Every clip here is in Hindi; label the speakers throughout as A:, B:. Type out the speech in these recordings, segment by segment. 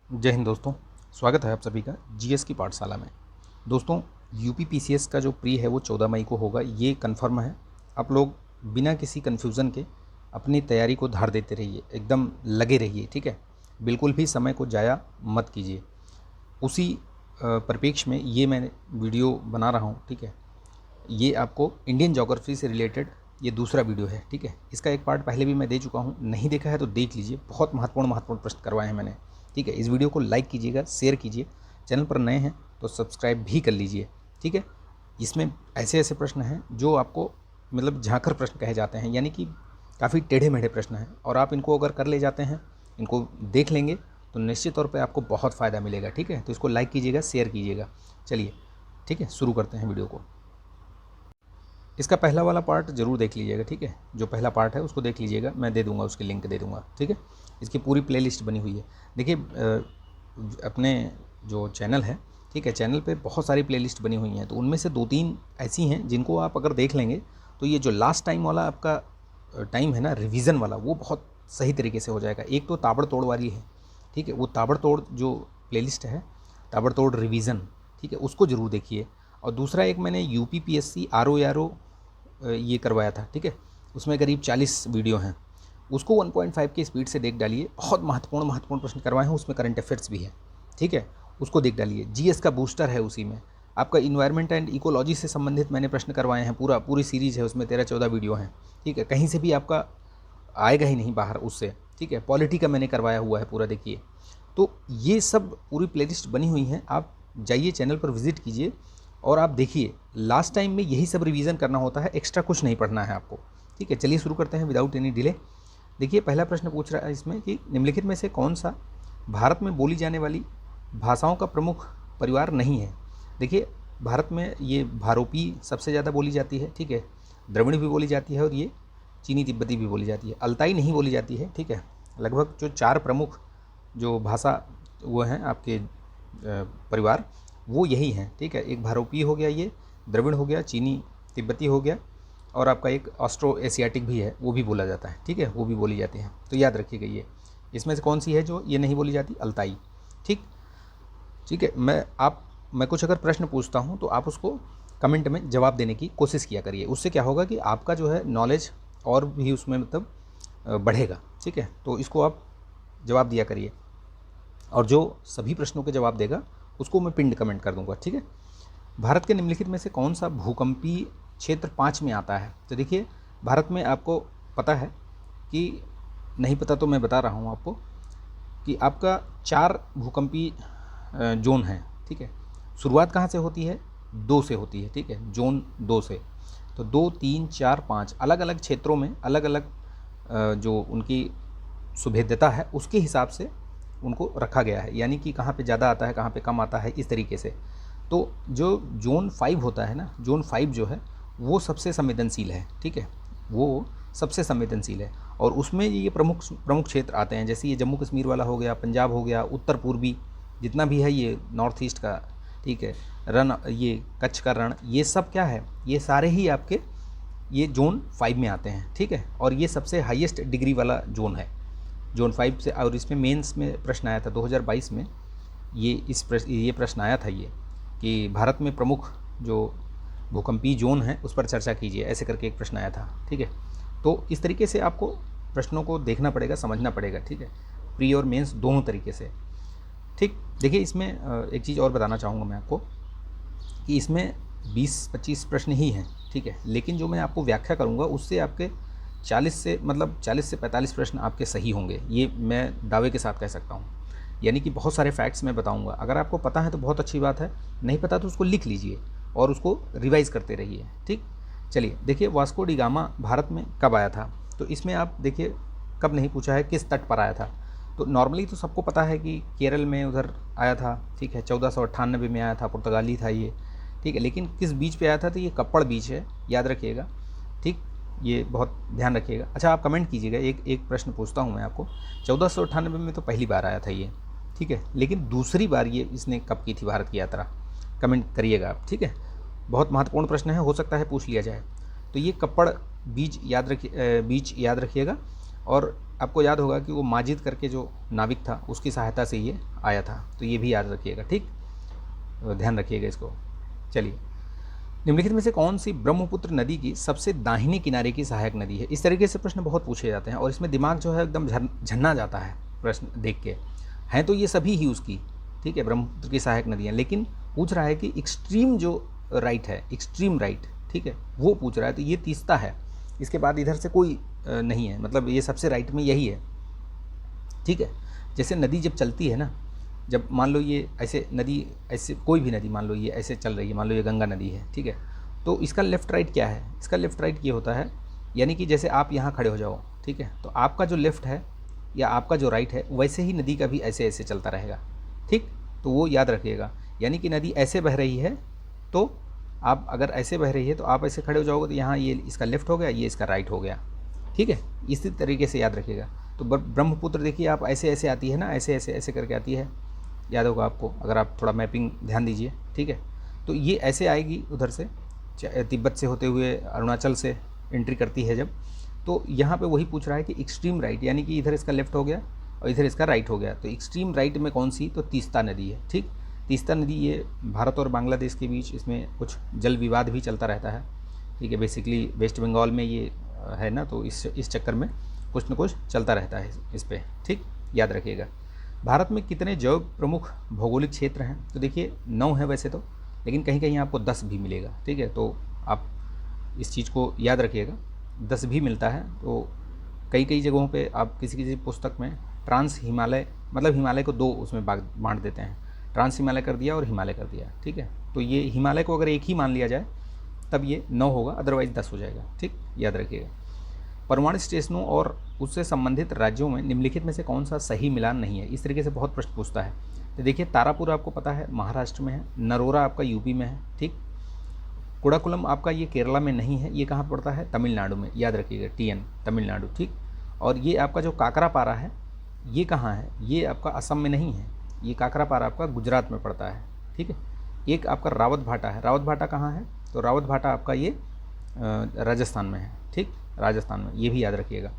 A: जय हिंद दोस्तों, स्वागत है आप सभी का जीएस की पाठशाला में। दोस्तों, यूपी पीसीएस का जो प्री है वो 14 मई को होगा, ये कंफर्म है। आप लोग बिना किसी कन्फ्यूज़न के अपनी तैयारी को धार देते रहिए, एकदम लगे रहिए, ठीक है। बिल्कुल भी समय को ज़ाया मत कीजिए। उसी परिप्रेक्ष्य में ये मैं वीडियो बना रहा हूँ, ठीक है। ये आपको इंडियन ज्योग्राफी से रिलेटेड ये दूसरा वीडियो है, ठीक है। इसका एक पार्ट पहले भी मैं दे चुका हूँ, नहीं देखा है तो देख लीजिए। बहुत महत्वपूर्ण प्रश्न करवाए हैं मैंने, ठीक है। इस वीडियो को लाइक कीजिएगा, शेयर कीजिए, चैनल पर नए हैं तो सब्सक्राइब भी कर लीजिए, ठीक है। इसमें ऐसे ऐसे प्रश्न हैं जो आपको मतलब झांकर प्रश्न कहे जाते हैं, यानी कि काफ़ी टेढ़े मेढ़े प्रश्न हैं, और आप इनको अगर कर ले जाते हैं, इनको देख लेंगे तो निश्चित तौर पे आपको बहुत फ़ायदा मिलेगा, ठीक है। तो इसको लाइक कीजिएगा, शेयर कीजिएगा। चलिए, ठीक है, शुरू करते हैं वीडियो को। इसका पहला वाला पार्ट ज़रूर देख लीजिएगा, ठीक है। जो पहला पार्ट है उसको देख लीजिएगा, मैं दे दूंगा, उसकी लिंक दे दूंगा, ठीक है। इसकी पूरी प्लेलिस्ट बनी हुई है। देखिए, अपने जो चैनल है, ठीक है, चैनल पे बहुत सारी प्लेलिस्ट बनी हुई हैं, तो उनमें से 2-3 ऐसी हैं जिनको आप अगर देख लेंगे तो ये जो लास्ट टाइम वाला आपका टाइम है ना, रिवीजन वाला, वो बहुत सही तरीके से हो जाएगा। एक तो ताबड़तोड़ वाली है, ठीक है, वो ताबड़तोड़ जो प्लेलिस्ट है, ताबड़तोड़ रिवीजन, ठीक है, उसको ज़रूर देखिए। और दूसरा एक मैंने यूपी पीएससी आरओ ये करवाया था, ठीक है, उसमें करीब 40 वीडियो हैं, उसको 1.5 की स्पीड से देख डालिए। बहुत महत्वपूर्ण प्रश्न करवाए हैं, उसमें करंट अफेयर्स भी है, ठीक है, उसको देख डालिए। जीएस का बूस्टर है, उसी में आपका इन्वायरमेंट एंड इकोलॉजी से संबंधित मैंने प्रश्न करवाए हैं, पूरी सीरीज़ है, उसमें 13-14 वीडियो हैं, ठीक है। कहीं से भी आपका आएगा ही नहीं बाहर उससे, ठीक है। पॉलिटी का मैंने करवाया हुआ है पूरा, देखिए। तो ये सब पूरी प्लेलिस्ट बनी हुई हैं, आप जाइए चैनल पर विजिट कीजिए और आप देखिए। लास्ट टाइम में यही सब रिवीजन करना होता है, एक्स्ट्रा कुछ नहीं पढ़ना है आपको, ठीक है। चलिए शुरू करते हैं विदाउट एनी डिले। देखिए, पहला प्रश्न पूछ रहा है इसमें कि निम्नलिखित में से कौन सा भारत में बोली जाने वाली भाषाओं का प्रमुख परिवार नहीं है। देखिए, भारत में ये भारोपी सबसे ज़्यादा बोली जाती है, ठीक है, द्रविड़ भी बोली जाती है, और ये चीनी तिब्बती भी बोली जाती है। अल्ताई नहीं बोली जाती है, ठीक है। लगभग जो 4 प्रमुख जो भाषा वो हैं आपके परिवार, वो यही हैं, ठीक है। एक भारोपी हो गया, ये द्रविड़ हो गया, चीनी तिब्बती हो गया, और आपका एक ऑस्ट्रो एशियाटिक भी है, वो भी बोला जाता है, ठीक है, वो भी बोली जाती है। तो याद रखिएगा ये, इसमें से कौन सी है जो ये नहीं बोली जाती, अल्ताई, ठीक है। मैं कुछ अगर प्रश्न पूछता हूँ तो आप उसको कमेंट में जवाब देने की कोशिश किया करिए। उससे क्या होगा कि आपका जो है नॉलेज और भी उसमें मतलब बढ़ेगा, ठीक है। तो इसको आप जवाब दिया करिए, और जो सभी प्रश्नों के जवाब देगा उसको मैं पिंड कमेंट कर दूंगा, ठीक है। भारत के निम्नलिखित में से कौन सा भूकंपीय क्षेत्र 5 में आता है। तो देखिए, भारत में आपको पता है कि, नहीं पता तो मैं बता रहा हूँ आपको, कि आपका 4 भूकंपीय जोन है, ठीक है। शुरुआत कहाँ से होती है, 2 से होती है, ठीक है, जोन 2 से। तो 2, 3, 4, 5 अलग अलग क्षेत्रों में अलग अलग जो उनकी सुभेद्यता है उसके हिसाब से उनको रखा गया है, यानी कि कहाँ पे ज़्यादा आता है, कहाँ पे कम आता है, इस तरीके से। तो जो जोन 5 होता है ना, जोन 5 जो है वो सबसे संवेदनशील है, ठीक है, वो सबसे संवेदनशील है। और उसमें ये प्रमुख क्षेत्र आते हैं, जैसे ये जम्मू कश्मीर वाला हो गया, पंजाब हो गया, उत्तर पूर्वी जितना भी है, ये नॉर्थ ईस्ट का, ठीक है, रण, ये कच्छ का रण, ये सब क्या है, ये सारे ही आपके ये जोन 5 में आते हैं, ठीक है। और ये सबसे हाईएस्ट डिग्री वाला जोन है, जोन 5 से। और इसमें मेंस में प्रश्न आया था 2022 में, ये प्रश्न आया था ये, कि भारत में प्रमुख जो भूकंपीय जोन है उस पर चर्चा कीजिए, ऐसे करके एक प्रश्न आया था, ठीक है। तो इस तरीके से आपको प्रश्नों को देखना पड़ेगा, समझना पड़ेगा, ठीक है, प्री और मेंस दोनों तरीके से, ठीक। देखिए, इसमें एक चीज़ और बताना चाहूँगा मैं आपको, कि इसमें 20-25 प्रश्न ही हैं, ठीक है, लेकिन जो मैं आपको व्याख्या करूँगा उससे आपके 40 से 45 प्रश्न आपके सही होंगे, ये मैं दावे के साथ कह सकता हूँ। यानी कि बहुत सारे फैक्ट्स मैं बताऊँगा, अगर आपको पता है तो बहुत अच्छी बात है, नहीं पता तो उसको लिख लीजिए और उसको रिवाइज़ करते रहिए, ठीक। चलिए, देखिए, वास्को डी गामा भारत में कब आया था। तो इसमें आप देखिए, कब नहीं पूछा है, किस तट पर आया था। तो नॉर्मली तो सबको पता है कि केरल में उधर आया था, ठीक है, 1498 में आया था, पुर्तगाली था ये, ठीक है। लेकिन किस बीच पे आया था, तो ये कप्पड़ बीच है, याद रखिएगा, ठीक, ये बहुत ध्यान रखिएगा। अच्छा, आप कमेंट कीजिएगा, एक प्रश्न पूछता हूँ मैं आपको, 1498 में तो पहली बार आया था ये, ठीक है, लेकिन दूसरी बार ये इसने कब की थी भारत की यात्रा, कमेंट करिएगा आप, ठीक है। बहुत महत्वपूर्ण प्रश्न है, हो सकता है पूछ लिया जाए। तो ये कप्पड़ बीच याद रखिएगा, और आपको याद होगा कि वो माजिद करके जो नाविक था उसकी सहायता से ये आया था, तो ये भी याद रखिएगा, ठीक, ध्यान रखिएगा इसको। चलिए, निम्नलिखित में से कौन सी ब्रह्मपुत्र नदी की सबसे दाहिने किनारे की सहायक नदी है? इस तरीके से प्रश्न बहुत पूछे जाते हैं और इसमें दिमाग जो है एकदम झन्ना जाता है प्रश्न देख के। हैं तो ये सभी ही उसकी, ठीक है, ब्रह्मपुत्र की सहायक नदियाँ, लेकिन पूछ रहा है कि एक्सट्रीम जो राइट है, एक्सट्रीम राइट, ठीक है, वो पूछ रहा है, तो ये तीस्ता है, इसके बाद इधर से कोई नहीं है, मतलब ये सबसे राइट में यही है, ठीक है। जैसे नदी जब चलती है ना, जब मान लो ये ऐसे नदी, ऐसे कोई भी नदी मान लो ये ऐसे चल रही है, मान लो ये गंगा नदी है, ठीक है, तो इसका लेफ़्ट राइट क्या है? इसका लेफ़्ट राइट ये होता है, यानी कि जैसे आप यहाँ खड़े हो जाओ, ठीक है, तो आपका जो लेफ़्ट है या आपका जो राइट है वैसे ही नदी का भी ऐसे ऐसे चलता रहेगा, ठीक, तो वो याद रखिएगा। यानी कि नदी ऐसे बह रही है, तो आप अगर ऐसे बह रही है तो आप ऐसे खड़े हो जाओगे तो यहाँ ये इसका लेफ़्ट हो गया, ये इसका राइट हो गया, ठीक है, इसी तरीके से याद रखिएगा। तो ब्रह्मपुत्र देखिए आप ऐसे ऐसे आती है ना, ऐसे ऐसे ऐसे करके आती है, याद होगा आपको अगर आप थोड़ा मैपिंग ध्यान दीजिए, ठीक है। तो ये ऐसे आएगी उधर से, तिब्बत से होते हुए अरुणाचल से एंट्री करती है जब, तो यहाँ पे वही पूछ रहा है कि एक्सट्रीम राइट, यानी कि इधर इसका लेफ़्ट हो गया और इधर इसका राइट हो गया, तो एक्सट्रीम राइट में कौन सी? तो तीस्ता नदी है, ठीक। तीस्ता नदी ये भारत और बांग्लादेश के बीच इसमें कुछ जल विवाद भी चलता रहता है, ठीक है, बेसिकली वेस्ट बंगाल में ये है ना, तो इस चक्कर में कुछ न कुछ चलता रहता है इस पर, ठीक, याद रखिएगा। भारत में कितने जैव प्रमुख भौगोलिक क्षेत्र हैं? तो देखिए 9 है वैसे तो, लेकिन कहीं कहीं आपको 10 भी मिलेगा, ठीक है, तो आप इस चीज़ को याद रखिएगा, 10 भी मिलता है। तो कई कई जगहों पे आप किसी किसी पुस्तक में ट्रांस हिमालय, मतलब हिमालय को 2 उसमें बांट देते हैं, ट्रांस हिमालय कर दिया और हिमालय कर दिया, ठीक है, तो ये हिमालय को अगर एक ही मान लिया जाए तब ये 9 होगा, अदरवाइज़ 10 हो जाएगा, ठीक, याद रखिएगा। परमाणु स्टेशनों और उससे संबंधित राज्यों में निम्नलिखित में से कौन सा सही मिलान नहीं है? इस तरीके से बहुत प्रश्न पूछता है। तो देखिए तारापुर आपको पता है महाराष्ट्र में है, नरोरा आपका यूपी में है, ठीक, कुड़ाकुलम आपका ये केरला में नहीं है, ये कहाँ पड़ता है? तमिलनाडु में, याद रखिएगा, TN तमिलनाडु, ठीक। और ये आपका जो काकरापारा है ये कहाँ है? ये आपका असम में नहीं है, ये काकरापारा आपका गुजरात में पड़ता है, ठीक है। एक आपका रावत भाटा है, रावत भाटा कहाँ है? तो रावत भाटा आपका ये राजस्थान में है, ठीक, राजस्थान में, ये भी याद रखिएगा।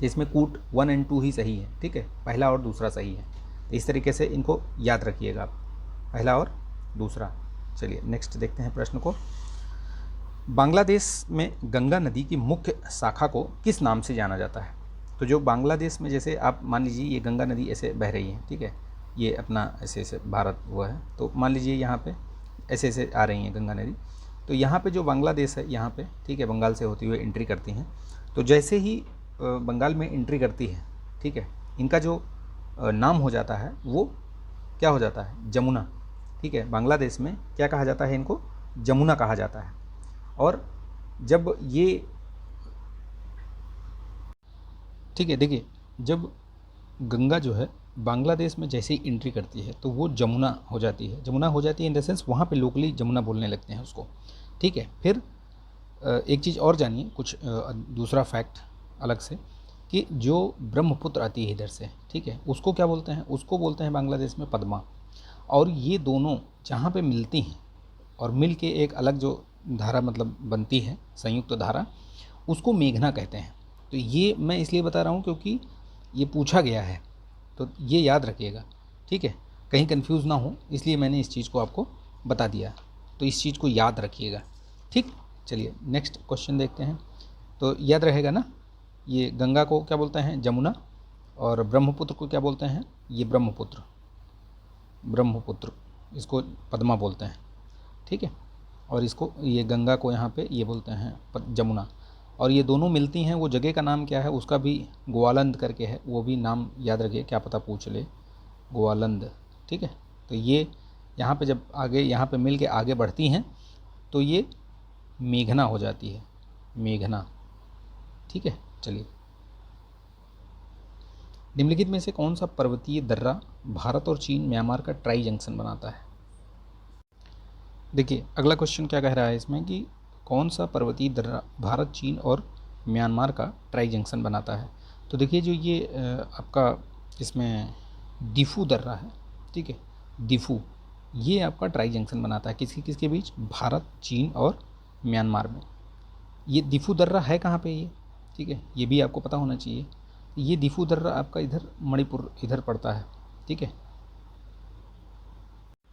A: इसमें कूट 1 और 2 ही सही है, ठीक है, पहला और दूसरा सही है, तो इस तरीके से इनको याद रखिएगा आप, पहला और दूसरा। चलिए नेक्स्ट देखते हैं प्रश्न को। बांग्लादेश में गंगा नदी की मुख्य शाखा को किस नाम से जाना जाता है? तो जो बांग्लादेश में, जैसे आप मान लीजिए ये गंगा नदी ऐसे बह रही है, ठीक है, ये अपना ऐसे ऐसे भारत हुआ है, तो मान लीजिए यहाँ पे ऐसे ऐसे आ रही हैं गंगा नदी, तो यहाँ पे जो बांग्लादेश है यहाँ पे, ठीक है, बंगाल से होती हुई एंट्री करती हैं, तो जैसे ही बंगाल में एंट्री करती है, ठीक है, इनका जो नाम हो जाता है वो क्या हो जाता है? जमुना, ठीक है, बांग्लादेश में क्या कहा जाता है? इनको जमुना कहा जाता है। और जब ये, ठीक है, देखिए जब गंगा जो है बांग्लादेश में जैसे ही एंट्री करती है तो वो जमुना हो जाती है, जमुना हो जाती है इन द सेंस वहाँ पे लोकली जमुना बोलने लगते हैं उसको, ठीक है। फिर एक चीज़ और जानिए, कुछ दूसरा फैक्ट अलग से, कि जो ब्रह्मपुत्र आती है इधर से, ठीक है, उसको क्या बोलते हैं? उसको बोलते हैं बांग्लादेश में पद्मा। और ये दोनों जहाँ पे मिलती हैं और मिल के एक अलग जो धारा मतलब बनती है, संयुक्त धारा, उसको मेघना कहते हैं। तो ये मैं इसलिए बता रहा हूँ क्योंकि ये पूछा गया है, तो ये याद रखिएगा, ठीक है, कहीं कंफ्यूज ना हो, इसलिए मैंने इस चीज़ को आपको बता दिया, तो इस चीज़ को याद रखिएगा, ठीक। चलिए नेक्स्ट क्वेश्चन देखते हैं। तो याद रहेगा ना, ये गंगा को क्या बोलते हैं? जमुना, और ब्रह्मपुत्र को क्या बोलते हैं? ये ब्रह्मपुत्र, ब्रह्मपुत्र इसको पद्मा बोलते हैं, ठीक है, और इसको, ये गंगा को यहाँ पे ये बोलते हैं जमुना। और ये दोनों मिलती हैं, वो जगह का नाम क्या है? उसका भी ग्वालंद करके है, वो भी नाम याद रखिए, क्या पता पूछ ले, ग्वालंद, ठीक है। तो ये यहाँ पे जब आगे यहाँ पे मिल के आगे बढ़ती हैं तो ये मेघना हो जाती है, मेघना, ठीक है। चलिए, निम्नलिखित में से कौन सा पर्वतीय दर्रा भारत और चीन म्यांमार का ट्राई जंक्शन बनाता है? देखिए अगला क्वेश्चन क्या कह रहा है इसमें, कि कौन सा पर्वतीय दर्रा भारत, चीन और म्यांमार का ट्राई जंक्शन बनाता है? तो देखिए जो ये आपका इसमें दिफू दर्रा है, ठीक है, दिफू, ये आपका ट्राई जंक्शन बनाता है किसके किसके बीच? भारत, चीन और म्यांमार में। ये दिफू दर्रा है कहाँ पे? ठीक है, ये भी आपको पता होना चाहिए। ये दिफू दर्रा आपका इधर मणिपुर इधर पड़ता है, ठीक है,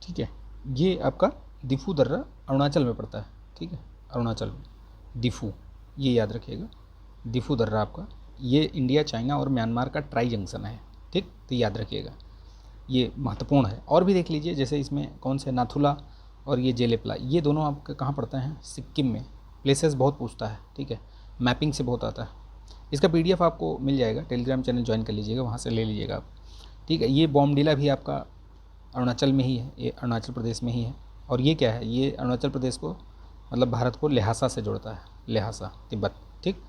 A: ठीक है। ये आपका दिफू दर्रा अरुणाचल में पड़ता है, ठीक है, अरुणाचल में दिफू, ये याद रखिएगा। दिफू दर्रा आपका ये इंडिया, चाइना और म्यांमार का ट्राई जंक्शन है, ठीक, तो याद रखिएगा, ये महत्वपूर्ण है। और भी देख लीजिए, जैसे इसमें कौन से नाथुला और ये जेलेपला, ये दोनों आपके कहाँ पड़ते हैं, सिक्किम में। प्लेसेस बहुत पूछता है, ठीक है, मैपिंग से बहुत आता है। इसका PDF आपको मिल जाएगा, टेलीग्राम चैनल ज्वाइन कर लीजिएगा, वहाँ से ले लीजिएगा आप, ठीक है। ये बॉमडिला भी आपका अरुणाचल में ही है, ये अरुणाचल प्रदेश में ही है। और ये क्या है, ये अरुणाचल प्रदेश को मतलब भारत को ल्हासा से जोड़ता है, ल्हासा तिब्बत, ठीक।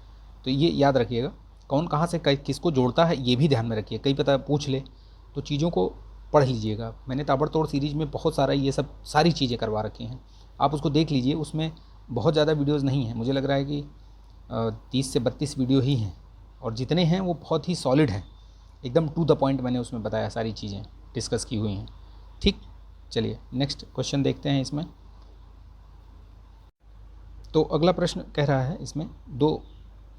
A: तो ये याद रखिएगा, कौन कहाँ से किसको जोड़ता है ये भी ध्यान में रखिए, कई पता पूछ ले तो चीज़ों को पढ़ लीजिएगा। मैंने ताबड़तोड़ सीरीज़ में बहुत सारा ये सब सारी चीज़ें करवा रखी हैं, आप उसको देख लीजिए। उसमें बहुत ज़्यादा वीडियोज़ नहीं हैं, मुझे लग रहा है कि 30 से 32 वीडियो ही हैं, और जितने हैं वो बहुत ही सॉलिड हैं, एकदम टू द पॉइंट मैंने उसमें बताया, सारी चीज़ें डिस्कस की हुई हैं, ठीक। चलिए नेक्स्ट क्वेश्चन देखते हैं इसमें। तो अगला प्रश्न कह रहा है, इसमें 2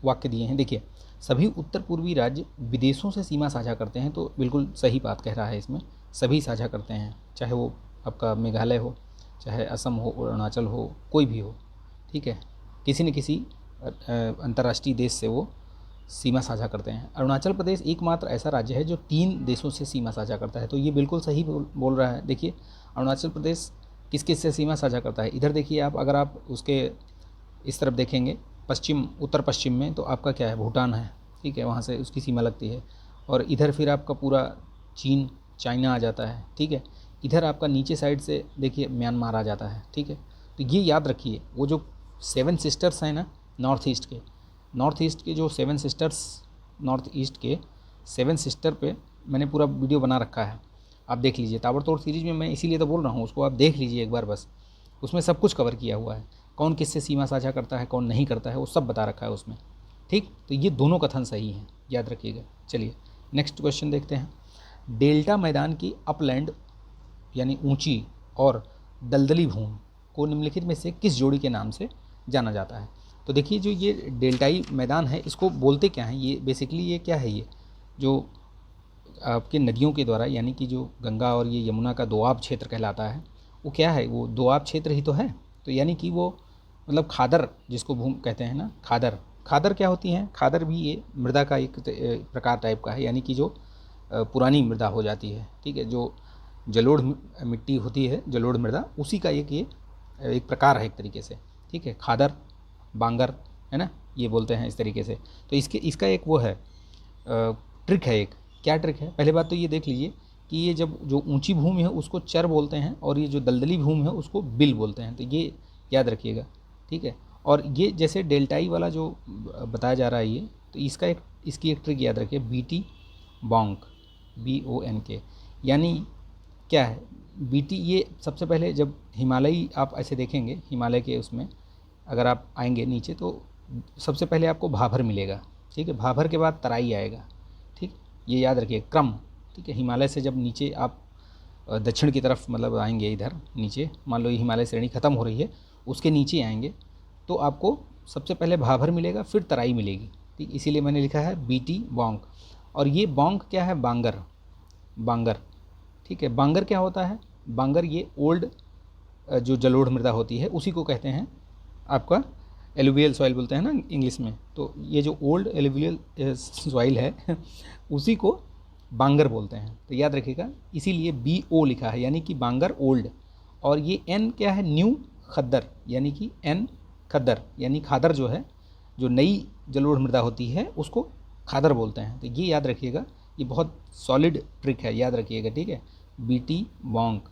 A: वाक्य दिए हैं, देखिए, सभी उत्तर पूर्वी राज्य विदेशों से सीमा साझा करते हैं। तो बिल्कुल सही बात कह रहा है, इसमें सभी साझा करते हैं, चाहे वो आपका मेघालय हो, चाहे असम हो, अरुणाचल हो, कोई भी हो, ठीक है, किसी न किसी अंतर्राष्ट्रीय देश से वो सीमा साझा करते हैं। अरुणाचल प्रदेश एकमात्र ऐसा राज्य है जो 3 देशों से सीमा साझा करता है। तो ये बिल्कुल सही बोल रहा है। देखिए, अरुणाचल प्रदेश किस किस से सीमा साझा करता है, इधर देखिए आप, अगर आप उसके इस तरफ देखेंगे पश्चिम उत्तर पश्चिम में, तो आपका क्या है, भूटान है, ठीक है, वहाँ से उसकी सीमा लगती है। और इधर फिर आपका पूरा चीन, चाइना आ जाता है, ठीक है। इधर आपका नीचे साइड से देखिए म्यांमार आ जाता है, ठीक है। तो ये याद रखिए, वो जो 7 सिस्टर्स हैं ना नॉर्थ ईस्ट के जो 7 सिस्टर्स, नॉर्थ ईस्ट के 7 सिस्टर पे मैंने पूरा वीडियो बना रखा है, आप देख लीजिए। ताबड़तोड़ सीरीज़ में मैं इसीलिए तो बोल रहा हूँ, उसको आप देख लीजिए एक बार बस, उसमें सब कुछ कवर किया हुआ है, कौन किससे सीमा साझा करता है, कौन नहीं करता है, वो सब बता रखा है उसमें, ठीक। तो ये दोनों कथन सही हैं, याद रखिएगा। चलिए नेक्स्ट क्वेश्चन देखते हैं। डेल्टा मैदान की अपलैंड यानी ऊंची और दलदली भूमि को निम्नलिखित में से किस जोड़ी के नाम से जाना जाता है। तो देखिए, जो ये डेल्टाई मैदान है, इसको बोलते क्या हैं, ये बेसिकली ये क्या है, ये जो आपके नदियों के द्वारा, यानी कि जो गंगा और ये यमुना का दोआब क्षेत्र कहलाता है, वो क्या है, वो दोआब क्षेत्र ही तो है। तो यानी कि वो मतलब खादर जिसको भूमि कहते हैं ना, खादर क्या होती हैं, खादर भी ये मृदा का एक प्रकार टाइप का है, यानी कि जो पुरानी मृदा हो जाती है, ठीक है, जो जलोढ़ मिट्टी होती है, जलोढ़ मृदा, उसी का ये एक प्रकार है एक तरीके से, ठीक है। खादर, बांगर, है ना, ये बोलते हैं इस तरीके से। तो इसका एक वो है ट्रिक है, एक क्या ट्रिक है, पहले बात तो ये देख लीजिए कि ये जब जो ऊंची भूमि है उसको चर बोलते हैं, और ये जो दलदली भूमि है उसको बिल बोलते हैं। तो ये याद रखिएगा, ठीक है। और ये जैसे डेल्टाई वाला जो बताया जा रहा है, ये तो इसकी एक ट्रिक याद रखिए, BT बॉन्क, BONK, यानी क्या है, BT, ये सबसे पहले जब हिमालयी आप ऐसे देखेंगे, हिमालय के उसमें अगर आप आएंगे नीचे, तो सबसे पहले आपको भाभर मिलेगा, ठीक है, भाभर के बाद तराई आएगा, ठीक, ये याद रखिए क्रम, ठीक है। हिमालय से जब नीचे आप दक्षिण की तरफ मतलब आएंगे, इधर नीचे मान लो ये हिमालय श्रेणी ख़त्म हो रही है, उसके नीचे आएंगे तो आपको सबसे पहले भाभर मिलेगा, फिर तराई मिलेगी, ठीक। इसीलिए मैंने लिखा है BT बॉन्क। और ये बॉन्क क्या है, बांगर, ठीक है। बांगर क्या होता है, बांगर ये ओल्ड जो जलोढ़ मृदा होती है उसी को कहते हैं, आपका एलुवियल सॉइल बोलते हैं ना इंग्लिश में। तो ये जो ओल्ड एलुवियल सॉइल है उसी को बांगर बोलते हैं, तो याद रखिएगा। इसीलिए BO लिखा है, यानी कि बांगर ओल्ड। और ये N क्या है, न्यू खद्दर, यानी कि N खद्दर, यानी खादर जो है, जो नई जलोढ़ मृदा होती है उसको खादर बोलते हैं। तो ये याद रखिएगा, ये बहुत सॉलिड ट्रिक है, याद रखिएगा, ठीक है। BT बॉन्क,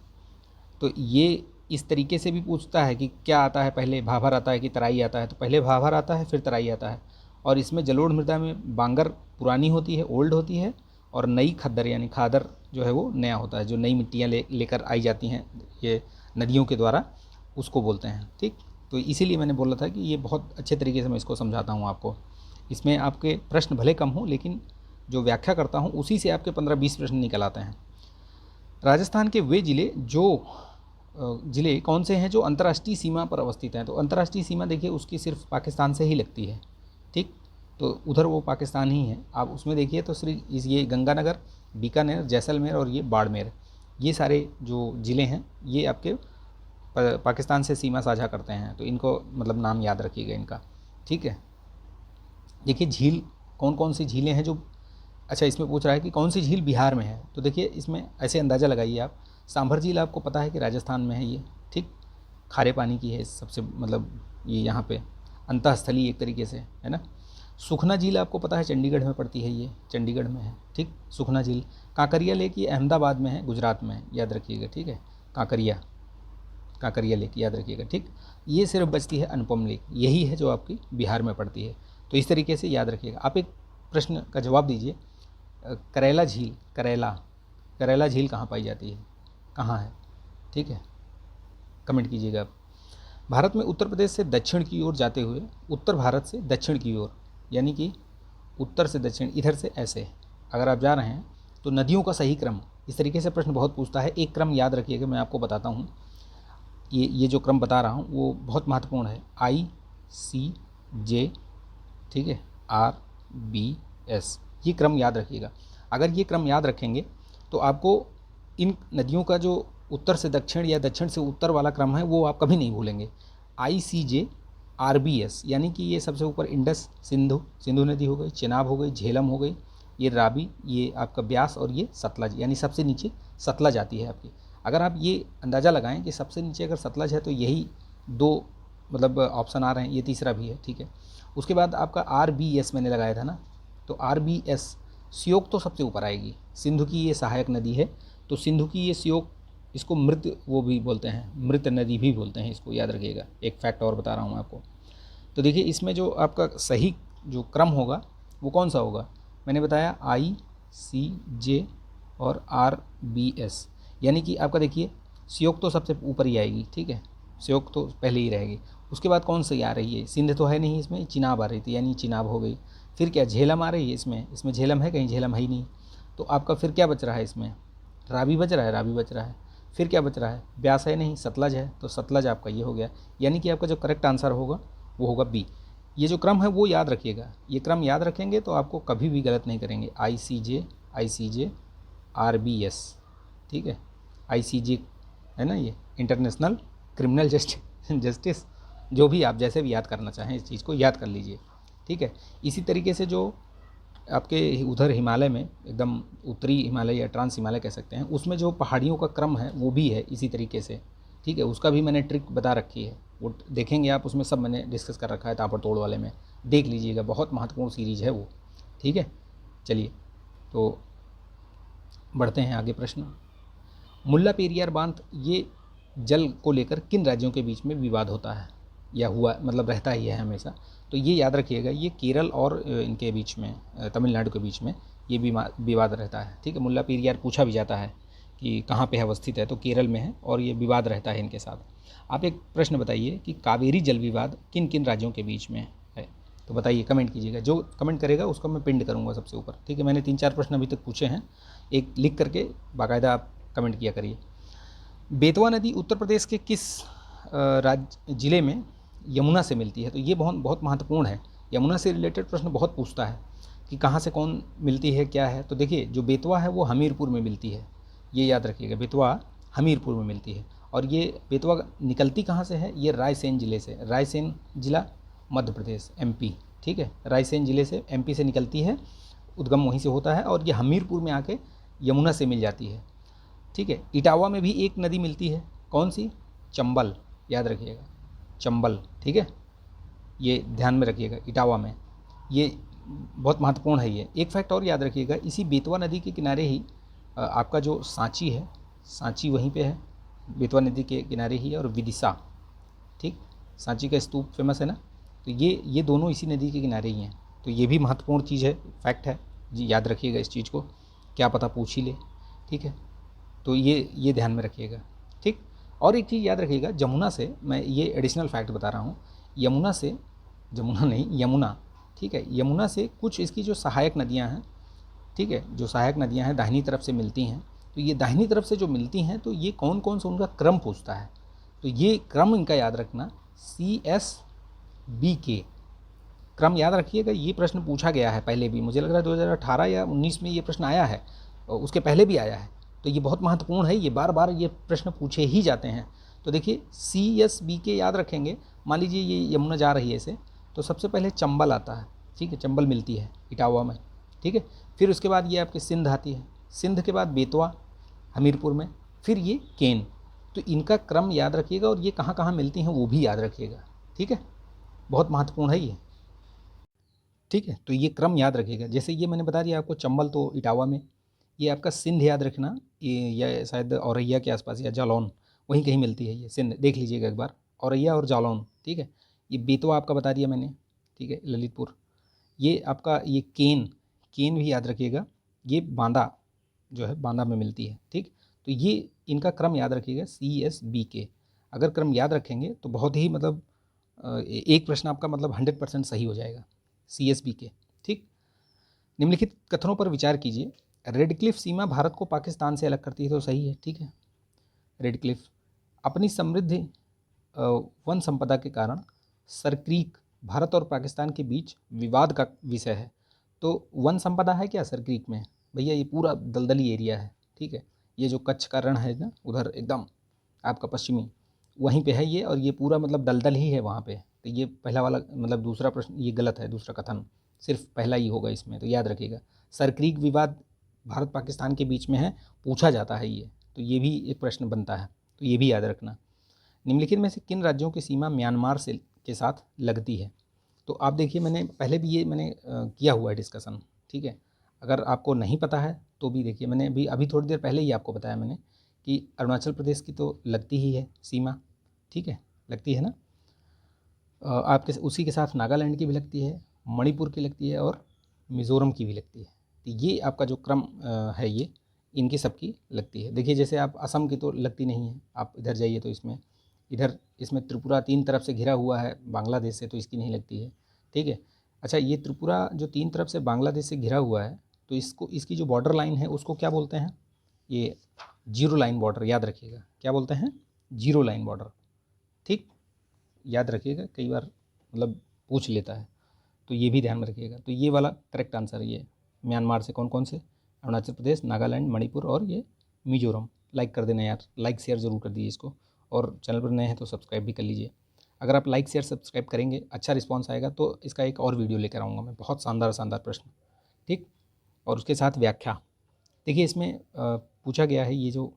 A: तो ये इस तरीके से भी पूछता है कि क्या आता है पहले, भाभर आता है कि तराई आता है। तो पहले भाभर आता है, फिर तराई आता है। और इसमें जलोढ़ मृदा में बांगर पुरानी होती है, ओल्ड होती है, और नई खद्दर यानी खादर जो है वो नया होता है, जो नई मिट्टियाँ लेकर आई जाती हैं ये नदियों के द्वारा, उसको बोलते हैं, ठीक। तो इसीलिए मैंने बोला था कि ये बहुत अच्छे तरीके से मैं इसको समझाता हूँ आपको। इसमें आपके प्रश्न भले कम हों, लेकिन जो व्याख्या करता हूँ उसी से आपके 15-20 प्रश्न निकल आते हैं। राजस्थान के वे ज़िले कौन से हैं जो अंतर्राष्ट्रीय सीमा पर अवस्थित हैं। तो अंतर्राष्ट्रीय सीमा देखिए उसकी सिर्फ पाकिस्तान से ही लगती है, ठीक। तो उधर वो पाकिस्तान ही है। आप उसमें देखिए तो सिर्फ ये गंगानगर, बीकानेर, जैसलमेर और ये बाड़मेर, ये सारे जो ज़िले हैं ये आपके पाकिस्तान से सीमा साझा करते हैं। तो इनको मतलब नाम याद रखिएगा इनका, ठीक है। देखिए झील, कौन कौन सी झीलें हैं जो, अच्छा इसमें पूछ रहा है कि कौन सी झील बिहार में है। तो देखिए इसमें ऐसे अंदाज़ा लगाइए आप, सांभर झील आपको पता है कि राजस्थान में है ये, ठीक, खारे पानी की है सबसे, मतलब ये यहाँ पे अंतःस्थली एक तरीके से है ना। सुखना झील आपको पता है चंडीगढ़ में पड़ती है, ये चंडीगढ़ में है, ठीक, सुखना झील। कांकरिया लेक ये अहमदाबाद में है, गुजरात में है, याद रखिएगा, ठीक है। कांकरिया लेक याद रखिएगा, ठीक। ये सिर्फ बचती है अनुपम लेक, यही है जो आपकी बिहार में पड़ती है। तो इस तरीके से याद रखिएगा। आप एक प्रश्न का जवाब दीजिए, करेला झील, करेला झील कहाँ पाई जाती है, कहाँ है, ठीक है, कमेंट कीजिएगा आप। भारत में उत्तर प्रदेश से दक्षिण की ओर जाते हुए, उत्तर भारत से दक्षिण की ओर, यानी कि उत्तर से दक्षिण, इधर से ऐसे अगर आप जा रहे हैं तो नदियों का सही क्रम, इस तरीके से प्रश्न बहुत पूछता है। एक क्रम याद रखिएगा, मैं आपको बताता हूँ, ये जो क्रम बता रहा हूँ वो बहुत महत्वपूर्ण है। ICJ, ठीक है, RBS, ये क्रम याद रखिएगा। अगर ये क्रम याद रखेंगे तो आपको इन नदियों का जो उत्तर से दक्षिण या दक्षिण से उत्तर वाला क्रम है वो आप कभी नहीं भूलेंगे। ICJ RBS, यानी कि ये सबसे ऊपर इंडस, सिंधु नदी हो गई, चेनाब हो गई, झेलम हो गई, ये रावी, ये आपका ब्यास, और ये सतलज, यानी सबसे नीचे सतलज आती है आपकी। अगर आप ये अंदाज़ा लगाएं कि सबसे नीचे अगर सतलज है तो यही दो मतलब ऑप्शन आ रहे हैं, ये तीसरा भी है, ठीक है। उसके बाद आपका RBS मैंने लगाया था ना, तो RBS, श्योक तो सबसे ऊपर आएगी, सिंधु की ये सहायक नदी है, तो सिंधु की ये श्योक, इसको मृत वो भी बोलते हैं, मृत नदी भी बोलते हैं इसको, याद रखिएगा। एक फैक्ट और बता रहा हूँ आपको। तो देखिए इसमें जो आपका सही जो क्रम होगा वो कौन सा होगा, मैंने बताया ICJ और RBS, यानी कि आपका देखिए श्योक तो सबसे ऊपर ही आएगी, ठीक है, श्योक तो पहले ही रहेगी। उसके बाद कौन सी आ रही है, सिंध तो है नहीं इसमें, चिनाब आ रही थी, यानी चिनाब हो गई। फिर क्या, झेलम आ रही है इसमें झेलम है कहीं, झेलम है ही नहीं। तो आपका फिर क्या बच रहा है इसमें, रावी बच रहा है। फिर क्या बच रहा है, ब्यास है नहीं, सतलज है, तो सतलज आपका ये हो गया। यानी कि आपका जो करेक्ट आंसर होगा वो होगा B। ये जो क्रम है वो याद रखिएगा, ये क्रम याद रखेंगे तो आपको कभी भी गलत नहीं करेंगे। ICJ RBS, ठीक है, ICJ है ना, ये इंटरनेशनल क्रिमिनल जस्टिस, जो भी आप जैसे भी याद करना चाहें इस चीज़ को याद कर लीजिए, ठीक है। इसी तरीके से जो आपके उधर हिमालय में, एकदम उत्तरी हिमालय या ट्रांस हिमालय कह सकते हैं, उसमें जो पहाड़ियों का क्रम है वो भी है इसी तरीके से, ठीक है। उसका भी मैंने ट्रिक बता रखी है, वो देखेंगे आप, उसमें सब मैंने डिस्कस कर रखा है, ताबड़तोड़ वाले में देख लीजिएगा, बहुत महत्वपूर्ण सीरीज़ है वो, ठीक है। चलिए तो बढ़ते हैं आगे। प्रश्न, मुल्ला पेरियार बांध, ये जल को लेकर किन राज्यों के बीच में विवाद होता है या हुआ, मतलब रहता ही है हमेशा। तो ये याद रखिएगा, ये केरल और इनके बीच में, तमिलनाडु के बीच में ये विवाद रहता है, ठीक है। मुल्ला पेरियार पूछा भी जाता है कि कहाँ पे अवस्थित है, तो केरल में है, और ये विवाद रहता है इनके साथ। आप एक प्रश्न बताइए कि कावेरी जल विवाद किन किन राज्यों के बीच में है, तो बताइए, कमेंट कीजिएगा। जो कमेंट करेगा उसको मैं पिंड करूँगा सबसे ऊपर, ठीक है। मैंने 3-4 प्रश्न अभी तक पूछे हैं, एक लिख करके बाकायदा आप कमेंट किया करिए। बेतवा नदी उत्तर प्रदेश के किस राज्य जिले में यमुना से मिलती है, तो ये बहुत महत्वपूर्ण है। यमुना से रिलेटेड प्रश्न बहुत पूछता है कि कहाँ से कौन मिलती है, क्या है। तो देखिए जो बेतवा है वो हमीरपुर में मिलती है, ये याद रखिएगा, बेतवा हमीरपुर में मिलती है। और ये बेतवा निकलती कहाँ से है, ये रायसेन ज़िले से, रायसेन ज़िला मध्य प्रदेश MP, ठीक है, रायसेन ज़िले से MP से निकलती है, उद्गम वहीं से होता है, और ये हमीरपुर में आके यमुना से मिल जाती है, ठीक है। इटावा में भी एक नदी मिलती है, कौन सी, चंबल, याद रखिएगा, चंबल, ठीक है, ये ध्यान में रखिएगा, इटावा में, ये बहुत महत्वपूर्ण है। ये एक फैक्ट और याद रखिएगा, इसी बेतवा नदी के किनारे ही आपका जो सांची है, सांची वहीं पे है, बेतवा नदी के किनारे ही है, और विदिशा, ठीक, सांची का स्तूप फेमस है ना, तो ये दोनों इसी नदी के किनारे ही हैं। तो ये भी महत्वपूर्ण चीज़ है, फैक्ट है जी, याद रखिएगा इस चीज़ को, क्या पता पूछ ही ले, ठीक है। तो ये ध्यान में रखिएगा, ठीक। और एक चीज़ याद रखिएगा, जमुना से, मैं ये एडिशनल फैक्ट बता रहा हूँ, यमुना से, जमुना नहीं, यमुना, ठीक है, यमुना से कुछ इसकी जो सहायक नदियाँ हैं, ठीक है, जो सहायक नदियाँ हैं दाहिनी तरफ से मिलती हैं। तो ये दाहिनी तरफ से जो मिलती हैं, तो ये कौन कौन सा उनका क्रम पूछता है, तो ये क्रम इनका याद रखना, CSBK क्रम याद रखिएगा, ये प्रश्न पूछा गया है पहले भी, मुझे लग रहा है 2018 या 19 में ये प्रश्न आया है, और उसके पहले भी आया है। तो ये बहुत महत्वपूर्ण है, ये बार बार ये प्रश्न पूछे ही जाते हैं। तो देखिए CSBK याद रखेंगे। मान लीजिए ये यमुना जा रही है ऐसे, तो सबसे पहले चंबल आता है, ठीक है, चंबल मिलती है इटावा में, ठीक है। फिर उसके बाद ये आपके सिंध आती है, सिंध के बाद बेतवा हमीरपुर में, फिर ये केन। तो इनका क्रम याद रखिएगा, और ये कहाँ कहाँ मिलती हैं वो भी याद रखिएगा, ठीक है, बहुत महत्वपूर्ण है ये, ठीक है। तो ये क्रम याद रखिएगा। जैसे ये मैंने बता दिया आपको, चंबल तो इटावा में, ये आपका सिंध याद रखना, ये या शायद औरैया के आसपास या जालौन, वहीं कहीं मिलती है ये सिंध, देख लीजिएगा एक बार, औरैया और जालौन, ठीक है। ये बेतवा आपका बता दिया मैंने, ठीक है, ललितपुर। ये आपका ये केन, केन भी याद रखिएगा, ये बांदा जो है, बांदा में मिलती है, ठीक। तो ये इनका क्रम याद रखिएगा CSBK। अगर क्रम याद रखेंगे तो बहुत ही मतलब एक प्रश्न आपका मतलब 100% सही हो जाएगा, CSBK, ठीक। निम्नलिखित कथनों पर विचार कीजिए। रेड क्लिफ सीमा भारत को पाकिस्तान से अलग करती है, तो सही है, ठीक है। रेड क्लिफ अपनी समृद्ध वन संपदा के कारण सरक्रीक भारत और पाकिस्तान के बीच विवाद का विषय है। तो वन संपदा है क्या सरक्रीक में? भैया ये पूरा दलदली एरिया है, ठीक है। ये जो कच्छ का रण है ना, उधर एकदम आपका पश्चिमी, वहीं पे है ये, और ये पूरा मतलब दलदल ही है वहाँ पे। तो ये पहला वाला मतलब दूसरा प्रश्न ये गलत है, दूसरा कथन सिर्फ पहला ही होगा इसमें, तो याद रखिएगा। सरक्रीक विवाद भारत पाकिस्तान के बीच में है, पूछा जाता है ये, तो ये भी एक प्रश्न बनता है, तो ये भी याद रखना। निम्नलिखित में से किन राज्यों की सीमा म्यांमार से के साथ लगती है? तो आप देखिए, मैंने पहले भी ये किया हुआ है डिस्कशन, ठीक है। अगर आपको नहीं पता है तो भी देखिए, मैंने अभी थोड़ी देर पहले ही आपको बताया मैंने कि अरुणाचल प्रदेश की तो लगती ही है सीमा, ठीक है, लगती है ना। आपके उसी के साथ नागालैंड की भी लगती है, मणिपुर की लगती है, और मिज़ोरम की भी लगती है। तो ये आपका जो क्रम है ये इनकी सबकी लगती है। देखिए जैसे आप असम की तो लगती नहीं है, आप इधर जाइए तो इसमें त्रिपुरा 3 तरफ से घिरा हुआ है बांग्लादेश से, तो इसकी नहीं लगती है, ठीक है। अच्छा, ये त्रिपुरा जो 3 तरफ से बांग्लादेश से घिरा हुआ है, तो इसकी जो बॉर्डर लाइन है उसको क्या बोलते हैं? ये जीरो लाइन बॉर्डर, याद रखिएगा, क्या बोलते हैं? जीरो लाइन बॉर्डर, ठीक, याद रखिएगा, कई बार मतलब पूछ लेता है, तो ये भी ध्यान में रखिएगा। तो ये वाला करेक्ट आंसर है। ये म्यांमार से कौन कौन से? अरुणाचल प्रदेश, नागालैंड, मणिपुर और ये मिजोरम। लाइक कर देना यार, लाइक शेयर ज़रूर कर दीजिए इसको, और चैनल पर नए हैं तो सब्सक्राइब भी कर लीजिए। अगर आप लाइक शेयर सब्सक्राइब करेंगे, अच्छा रिस्पॉन्स आएगा, तो इसका एक और वीडियो लेकर आऊँगा मैं, बहुत शानदार शानदार प्रश्न, ठीक, और उसके साथ व्याख्या। देखिए इसमें पूछा गया है, ये जो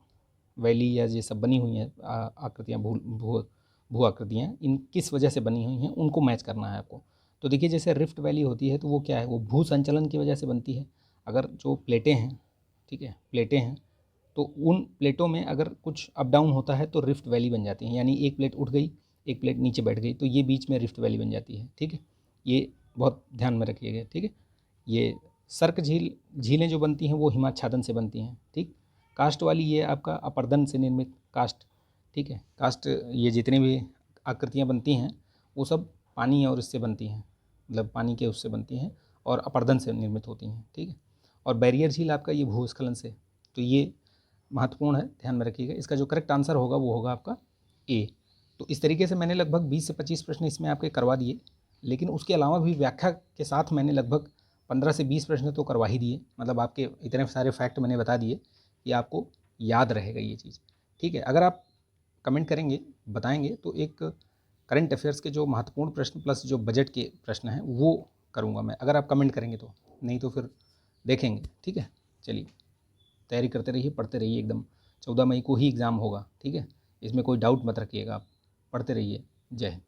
A: वैली या ये सब बनी हुई हैं आकृतियाँ, भू आकृतियाँ, इन किस वजह से बनी हुई हैं उनको मैच करना है आपको। तो देखिए जैसे रिफ्ट वैली होती है, तो वो क्या है, वो भू संचलन की वजह से बनती है। अगर जो प्लेटें हैं, ठीक है, प्लेटें हैं, तो उन प्लेटों में अगर कुछ अप डाउन होता है तो रिफ्ट वैली बन जाती है, यानी एक प्लेट उठ गई, एक प्लेट नीचे बैठ गई, तो ये बीच में रिफ्ट वैली बन जाती है, ठीक है। ये बहुत ध्यान में रखिएगा, ठीक है। ये सर्क झीलें जो बनती हैं वो हिमाच्छादन से बनती हैं, ठीक। कास्ट वाली ये आपका अपर्दन से निर्मित कास्ट, ठीक है। कास्ट ये जितनी भी आकृतियाँ बनती हैं वो सब पानी और इससे बनती हैं, मतलब पानी के उससे बनती हैं और अपर्दन से निर्मित होती हैं, ठीक है। और बैरियर झील आपका ये भूस्खलन से, तो ये महत्वपूर्ण है, ध्यान में रखिएगा। इसका जो करेक्ट आंसर होगा वो होगा आपका ए। तो इस तरीके से मैंने लगभग 20 से 25 प्रश्न इसमें आपके करवा दिए, लेकिन उसके अलावा भी व्याख्या के साथ मैंने लगभग 15 से 20 प्रश्न तो करवा ही दिए, मतलब आपके इतने सारे फैक्ट मैंने बता दिए कि आपको याद रहेगा ये चीज़, ठीक है। अगर आप कमेंट करेंगे, बताएंगे, तो एक करंट अफेयर्स के जो महत्वपूर्ण प्रश्न प्लस जो बजट के प्रश्न हैं वो करूँगा मैं, अगर आप कमेंट करेंगे तो, नहीं तो फिर देखेंगे, ठीक है। चलिए, तैयारी करते रहिए, पढ़ते रहिए एकदम। 14 मई को ही एग्ज़ाम होगा, ठीक है, इसमें कोई डाउट मत रखिएगा, आप पढ़ते रहिए। जय हिंद।